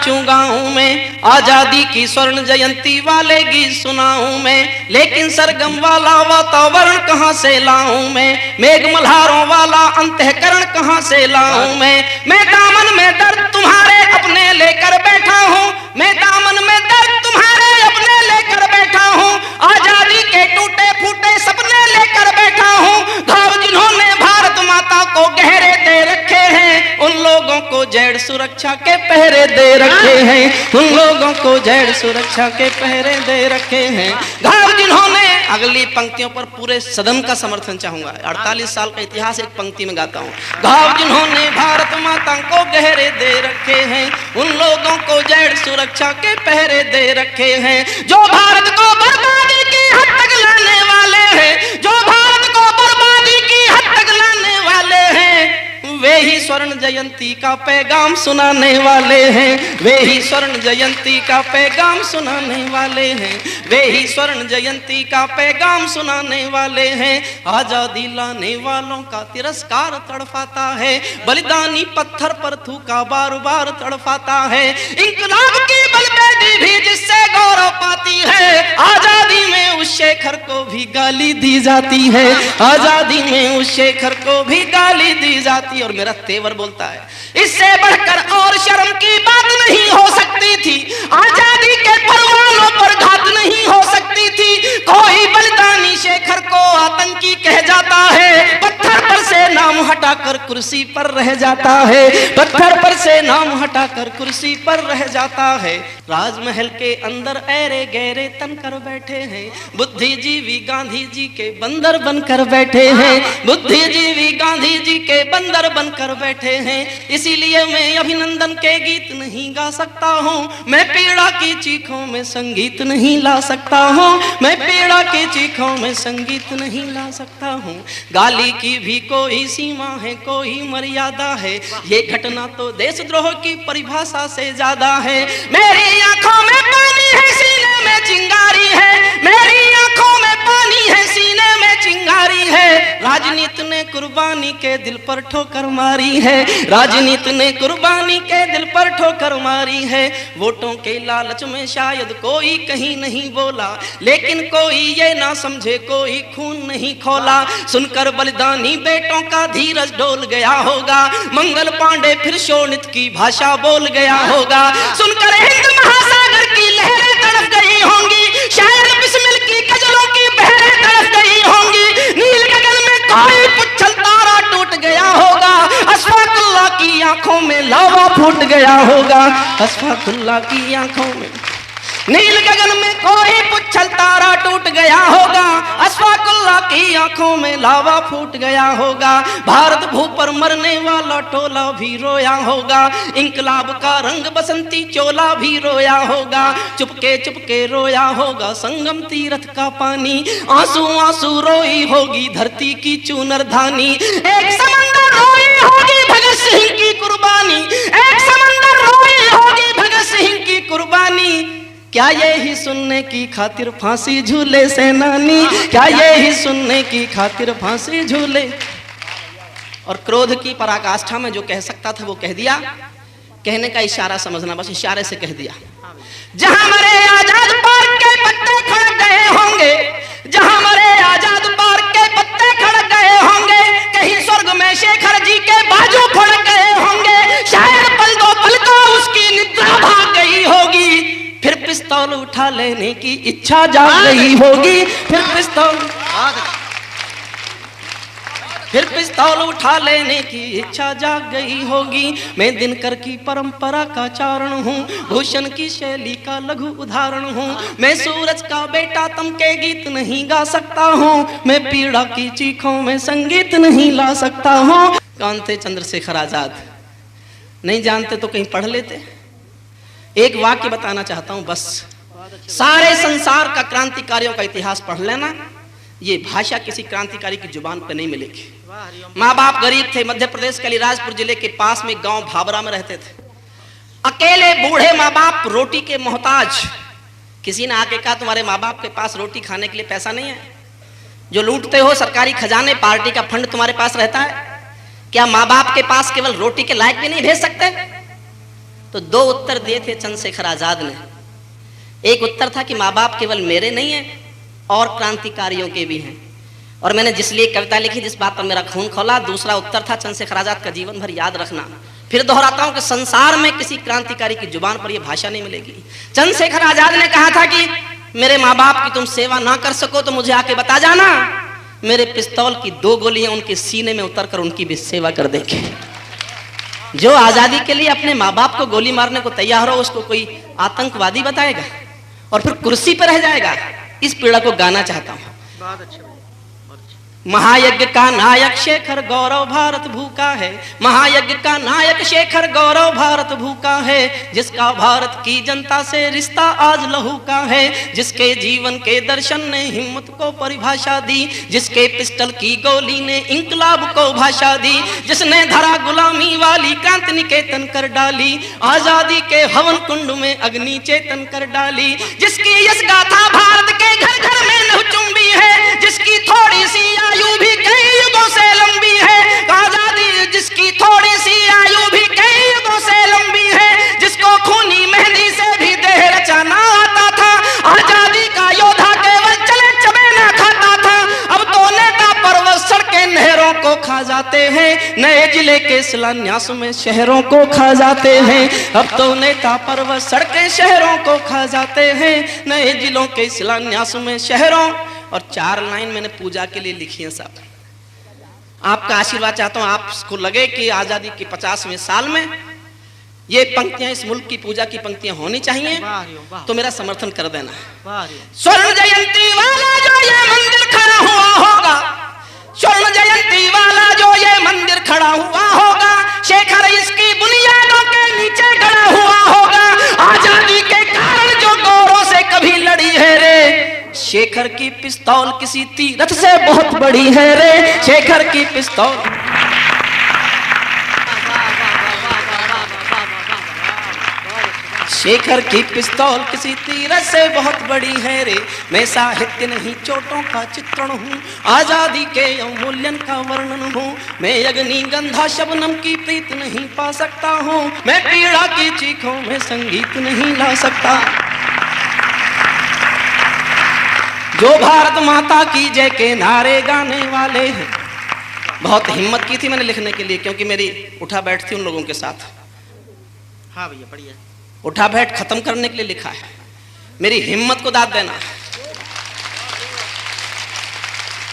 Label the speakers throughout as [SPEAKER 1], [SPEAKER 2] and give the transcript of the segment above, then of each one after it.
[SPEAKER 1] नाचूं गाऊं मैं, आजादी की स्वर्ण जयंती वाले गीत सुनाऊं मैं, लेकिन सरगम वाला वातावरण कहां से लाऊं मैं, मेघ मल्हारों वाला अंतःकरण कहां से लाऊं मैं दामन में दर्द तुम्हारे अपने लेकर बैठा हूं, मैं दामन में दर्द तुम्हारे अपने लेकर बैठा हूं, आजादी के टूटे फूटे सपने लेकर बैठा हूं, घाव जिन्होंने भारत माता को गहरे दे रखे हैं, उन लोगों को जेड सुरक्षा के पहरे दे रखे हैं, उन लोगों को जेड सुरक्षा के पहरे दे रखे हैं, घाव जिन्होंने। अगली पंक्तियों पर पूरे सदन का समर्थन चाहूंगा, 48 साल का इतिहास एक पंक्ति में गाता हूं। घाव जिन्होंने भारत माता को गहरे दे रखे हैं, उन लोगों को जेड सुरक्षा के पहरे दे रखे हैं, जो भारत को बर्बादी की हद तक लाने वाले हैं, जो भारत को बर्बादी की हद तक लाने वाले हैं, वे ही स्वर्ण जयंती का पैगाम सुनाने वाले हैं, वे ही स्वर्ण जयंती का पैगाम सुनाने वाले हैं, वे ही स्वर्ण जयंती का पैगाम सुनाने वाले हैं। आजादी लाने वालों का तिरस्कार तड़पाता है, बलिदानी पत्थर पर थूका बार बार तड़पाता है, इंकलाब की बलबेटी भी जिससे गौरव पाती है, आजादी में उस शेखर को भी गाली दी जाती है, आजादी में उस शेखर को भी गाली दी जाती है। और मेरा तेवर बोलता है, इससे बढ़कर और शर्म की बात नहीं हो सकती थी, आजादी के परवानों पर घात नहीं हो सकती थी, कोई बलिदानी शेखर को आतंकी कह जाता है, पत्थर पर से नाम हटाकर कुर्सी पर रह जाता है, पत्थर पर से नाम हटाकर कुर्सी पर रह जाता है। राजमहल के अंदर ऐरे गहरे तन कर बैठे हैं, बुद्धिजीवी गांधी जी के बंदर बनकर बैठे हैं, बुद्धिजीवी गांधी जी के बंदर बनकर बैठे हैं, इसीलिए मैं अभिनंदन के गीत नहीं गा सकता हूँ, मैं पीड़ा की चीखों में संगीत नहीं ला सकता हूँ, मैं पीड़ा की चीखों में संगीत नहीं ला सकता हूँ। गाली की भी कोई सीमा है, कोई मर्यादा है, ये घटना तो देशद्रोह की परिभाषा से ज्यादा है। मेरी आंखों में पानी है, सीने में चिंगारी है, मेरी आंखों में पानी है, सीने में चिंगारी है, राजनीति ने कुर्बानी के दिल पर ठोकर मारी है, राजनीति ने कुर्बानी के दिल पर ठोकर मारी है। वोटों के लालच में शायद कोई कहीं नहीं बोला, लेकिन कोई ये ना समझे कोई खून नहीं खोला, सुनकर बलिदानी बेटों का धीरज डोल गया होगा, मंगल पांडे फिर शोणित की भाषा बोल गया होगा, सुनकर हिंद महासागर की लहरें तड़प गई होंगी, शायद बिस्मिल की गजलों की बहरें तड़प गई होंगी, नील गगन में कोई पुच्छल तारा टूट गया होगा, अशफाकुल्लाह की आंखों में लावा फूट गया होगा, अशफाकुल्लाह की आंखों में नील गगन में कोई पुच्छल तारा टूट गया होगा, अशफाकुल्लाह की आंखों में लावा फूट गया होगा, भारत भू पर मरने वाला टोला भी रोया होगा, इंकलाब का रंग बसंती चोला भी रोया होगा, चुपके चुपके रोया होगा संगम तीरथ का पानी, आंसू आंसू रोई होगी धरती की चूनर धानी, एक समंदर रोई होगी भगत सिंह की कुर्बानी, एक समंदर रोई होगी भगत सिंह की कुर्बानी, क्या ये ही सुनने की खातिर फांसी झूले सेनानी, क्या ये ही सुनने की खातिर फांसी झूले। और क्रोध की पराकाष्ठा में जो कह सकता था वो कह दिया, कहने का इशारा समझना, बस इशारे से कह दिया, जहां मरे आजाद पार्क के पत्ते खड़ गए होंगे, जहां मरे आजाद पार्क के पत्ते खड़ गए होंगे, कहीं स्वर्ग में शेखर जी के बाजू फड़ गए होंगे, शायद पल दो पल को उसकी निद्रा भाग गई होगी, फिर पिस्तौल उठा लेने की इच्छा जाग गई होगी, फिर पिस्तौल उठा लेने की इच्छा जाग गई होगी। मैं दिनकर की परंपरा का चारण हूँ, भूषण की शैली का लघु उदाहरण हूँ, मैं सूरज का बेटा तुम के गीत नहीं गा सकता हूँ, मैं पीड़ा की चीखों में संगीत नहीं ला सकता हूँ। कौन थे चंद्रशेखर आजाद? नहीं जानते तो कहीं पढ़ लेते। एक वाक्य बताना चाहता हूं, बस सारे संसार का क्रांतिकारियों का इतिहास पढ़ लेना, ये भाषा किसी क्रांतिकारी की जुबान पर नहीं मिलेगी। माँ बाप गरीब थे, मध्य प्रदेश के अलीराजपुर जिले के पास में गांव भाबरा में रहते थे, अकेले बूढ़े माँ बाप रोटी के मोहताज। किसी ने आके कहा तुम्हारे माँ बाप के पास रोटी खाने के लिए पैसा नहीं है, जो लूटते हो सरकारी खजाने, पार्टी का फंड तुम्हारे पास रहता है, क्या माँ बाप के पास केवल रोटी के लायक भी नहीं भेज सकते? तो दो उत्तर दिए थे चंद्रशेखर आजाद ने। एक उत्तर था कि माँ बाप केवल मेरे नहीं हैं और क्रांतिकारियों के भी हैं, और मैंने जिस लिए कविता लिखी, जिस बात पर मेरा खून खौला। दूसरा उत्तर था चंद्रशेखर आजाद का जीवन भर याद रखना। फिर दोहराता हूं कि संसार में किसी क्रांतिकारी की जुबान पर यह भाषा नहीं मिलेगी। चंद्रशेखर आजाद ने कहा था कि मेरे माँ बाप की तुम सेवा ना कर सको तो मुझे आके बता जाना, मेरे पिस्तौल की 2 गोलियां उनके सीने में उतरकर उनकी भी सेवा कर देंगे। जो आजादी के लिए अपने माँ बाप को गोली मारने को तैयार हो, उसको कोई आतंकवादी बताएगा और फिर कुर्सी पर रह जाएगा। इस पीड़ा को गाना चाहता हूं। बहुत अच्छा। महायज्ञ का नायक शेखर गौरव भारत भूखा है, महायज्ञ का नायक शेखर गौरव भारत भूखा है, जिसका भारत की जनता से रिश्ता आज लहू का है, जिसके जीवन के दर्शन ने हिम्मत को परिभाषा दी, जिसके पिस्टल की गोली ने इंकलाब को भाषा दी, जिसने धरा गुलामी वाली क्रांति निकेतन कर डाली, आजादी के हवन कुंड में अग्नि चेतन कर डाली, जिसकी यश गाथा भारत के घर घर में नहुचुंबी है, जिसकी थोड़ी सी आयु भी कई युगों से लंबी है, आजादी जिसकी थोड़ी सी आयु भी कई युगों से लंबी है, जिसको खूनी मेहंदी से भी देह रचाना आता था, आजादी का योद्धा केवल चले चबेना खाता था। अब तो नेता पर्वत सड़कें नहरों को खा जाते हैं, नए जिले के शिलान्यास में शहरों को खा जाते हैं। अब तो नेता पर्वत सड़कें शहरों को खा जाते हैं, नए जिलों के शिलान्यास में शहरों। और 4 लाइन मैंने पूजा के लिए लिखी है साहब। आपका आशीर्वाद चाहता हूं, आपको लगे कि आजादी के 50वें साल में ये पंक्तियां, इस मुल्क की पूजा की पंक्तियां होनी चाहिए, तो मेरा समर्थन कर देना। स्वर्ण जयंती वाला जो ये मंदिर खड़ा हुआ होगा, स्वर्ण जयंती वाला जो ये मंदिर खड़ा हुआ होगा, शेखर इसकी बुनियादों के नीचे खड़ा हुआ होगा, आजादी के कारण जो गौरव से कभी लड़ी है रे, शेखर की पिस्तौल किसी तीरथ से बहुत बड़ी है रे, शेखर की पिस्तौल। शेखर की पिस्तौल किसी तीरथ से बहुत बड़ी है रे, मैं साहित्य नहीं चोटों का चित्रण हूँ, आजादी के अवमूल्यन का वर्णन हूँ, मैं अग्नि गंधा शबनम की प्रीत नहीं पा सकता हूँ, मैं पीड़ा की चीखों में संगीत नहीं ला सकता। जो भारत माता की जय के नारे गाने वाले हैं। बहुत हिम्मत की थी मैंने लिखने के लिए, क्योंकि मेरी उठा बैठ थी उन लोगों के साथ। हाँ भैया बढ़िया। उठा बैठ खत्म करने के लिए लिखा है, मेरी हिम्मत को दाद देना।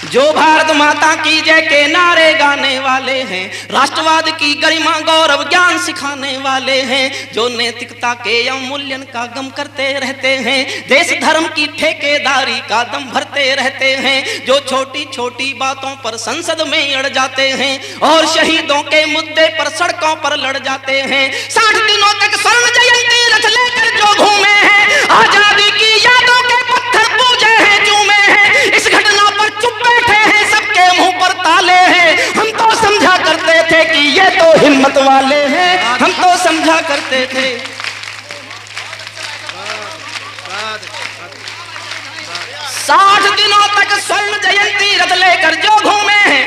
[SPEAKER 1] जो भारत माता की जय के नारे गाने वाले हैं, राष्ट्रवाद की गरिमा गौरव ज्ञान सिखाने वाले हैं, जो नैतिकता के अवमूल्यन का गम करते रहते हैं, देश धर्म की ठेकेदारी का दम भरते रहते हैं, जो छोटी छोटी बातों पर संसद में अड़ जाते हैं और शहीदों के मुद्दे पर सड़कों पर लड़ जाते हैं। 60 दिनों तक स्वर्ण जयंती रथ लेकर जो घूमे हैं, आजादी की यादों के पत्थर पूजे हैं, चूमे हैं, इस घटना पर चुप बैठे हैं, सबके मुंह पर ताले हैं। हम तो समझा करते थे कि ये तो हिम्मत वाले हैं, हम तो समझा करते थे। 60 दिनों तक स्वर्ण जयंती रथ लेकर जो घूमे हैं,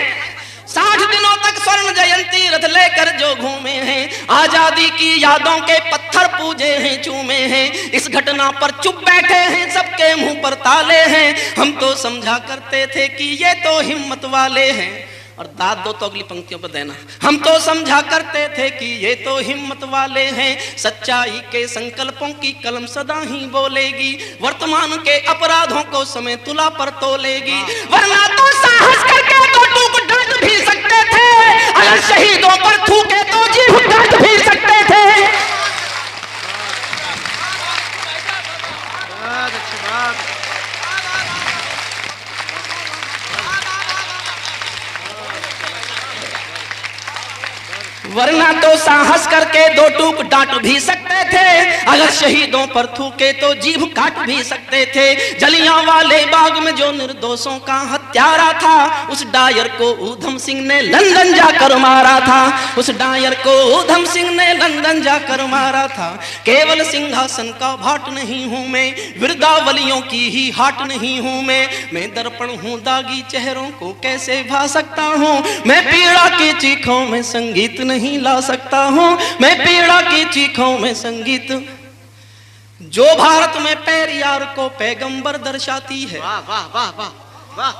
[SPEAKER 1] 60 दिनों तक स्वर्ण जयंती रथ लेकर जो घूमे हैं, आजादी की यादों के पत्थर पूजे हैं, चूमे हैं, इस घटना पर चुप बैठे हैं, सबके मुंह पर ताले हैं। हम तो समझा करते थे कि ये तो हिम्मत वाले हैं। और दाद दो तो अगली पंक्तियों पर देना। हम तो समझा करते थे कि ये तो हिम्मत वाले हैं, सच्चाई के संकल्पों की कलम सदा ही बोलेगी, वर्तमान के अपराधों को समय तुला पर तोलेगी, वरना तो साहस करके तो टूक डांट भी सकते थे, अगर शहीदों पर थूके तो जीभ काट भी सकते थे। वरना तो साहस करके दो टूक डांट भी सकते थे, अगर शहीदों पर थूके तो जीभ काट भी सकते थे। जलियांवाले बाग में जो निर्दोषों का हत्यारा था, उस डायर को ऊधम सिंह ने लंदन जाकर मारा था। उस डायर को ऊधम सिंह ने लंदन जाकर मारा था। केवल सिंहासन का भाट नहीं हूं मैं, विरदावलियों की ही हाट नहीं हूं मैं दर्पण हूं, दागी चेहरों को कैसे भा सकता हूं। मैं पीड़ा की चीखों में संगीत नहीं ला सकता हूं, मैं पीड़ा की चीखों में संगीत। जो भारत में पेरियार को पैगंबर दर्शाती है,
[SPEAKER 2] वाह वाह वाह वाह वाह,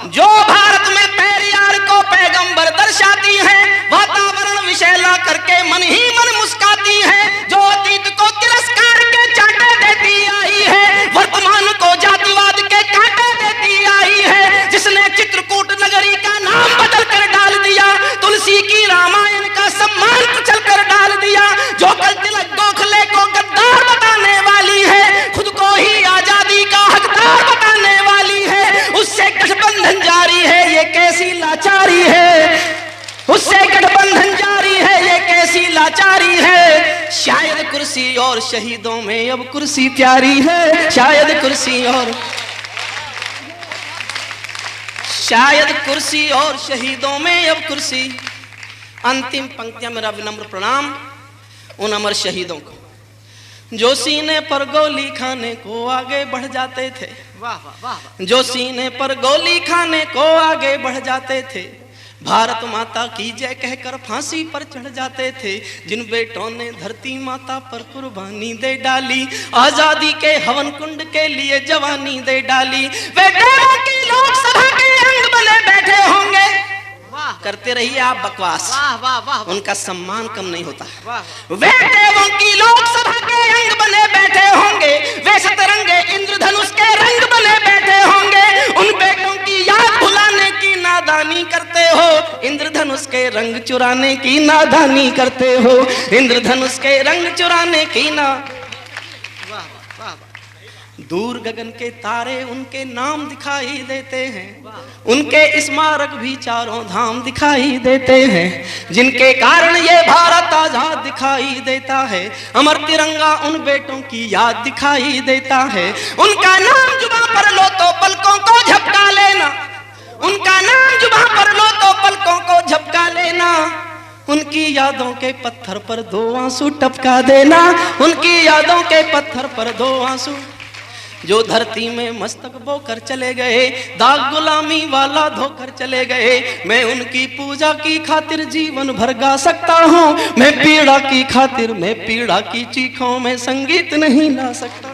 [SPEAKER 1] जो भारत में पेरियार को पैगंबर दर्शाती है, वातावरण विषय ला करके मन ही मन मुस्काती है। जो अतीत को तिरस्कार के चांटे देती आई है, वर्तमान को जातिवाद के कांटे देती आई है। जिसने चित्रकूट नगरी का नाम बदल कर डाल दिया, तुलसी की रामायण का सम्मान कुचल कर डाल दिया। जो कल तिलक गोखले को गद्दार बताने वाली है, खुद को ही आजादी का हकदार बताने वाली है, उससे गठबंधन जारी है, ये कैसी लाचारी है। उससे गठबंधन जारी है, ये कैसी लाचारी है। शायद कुर्सी और शहीदों में अब कुर्सी प्यारी है, शायद कुर्सी और शहीदों में अब कुर्सी। अंतिम पंक्तियां, मेरा विनम्र प्रणाम उन अमर शहीदों को जो सीने पर गोली खाने को आगे बढ़ जाते थे।
[SPEAKER 2] वाह वाह वाह,
[SPEAKER 1] जो सीने पर गोली खाने को आगे बढ़ जाते थे, भारत माता की जय कहकर फांसी पर चढ़ जाते थे। जिन बेटों ने धरती माता पर कुर्बानी दे डाली, आजादी के हवन कुंड के लिए जवानी दे डाली, वे देवों की लोकसभा के अंग बने बैठे होंगे। करते रहिए आप बकवास,
[SPEAKER 2] वाह वाह वाह,
[SPEAKER 1] उनका सम्मान कम नहीं होता।
[SPEAKER 2] वाह
[SPEAKER 1] वे देवों की लोकसभा के अंग बने बैठे होंगे, वे सतरंगे इंद्रधनुष के रंग बने बैठे होंगे। उन बेटों की याद भुलाने की नादानी करते हो, इंद्रधनुष के रंग चुराने की नादानी करते हो, इंद्रधनुष के रंग चुराने की ना। दूर गगन के तारे उनके नाम दिखाई देते हैं, उनके स्मारक भी चारों धाम दिखाई देते हैं, जिनके कारण ये भारत आजाद दिखाई देता है। अमर तिरंगा उन बेटों की याद दिखाई देता है। उनका नाम जुबां पर लो तो पलकों को झपका लेना, उनका नाम जुबां पर लो तो पलकों को झपका लेना। उनकी यादों के पत्थर पर दो आंसू टपका देना, उनकी यादों के पत्थर पर दो आंसू। जो धरती में मस्तक बोकर चले गए, दाग गुलामी वाला धोकर चले गए, मैं उनकी पूजा की खातिर जीवन भर गा सकता हूँ। मैं पीड़ा की खातिर, मैं पीड़ा की चीखों में संगीत नहीं ला सकता।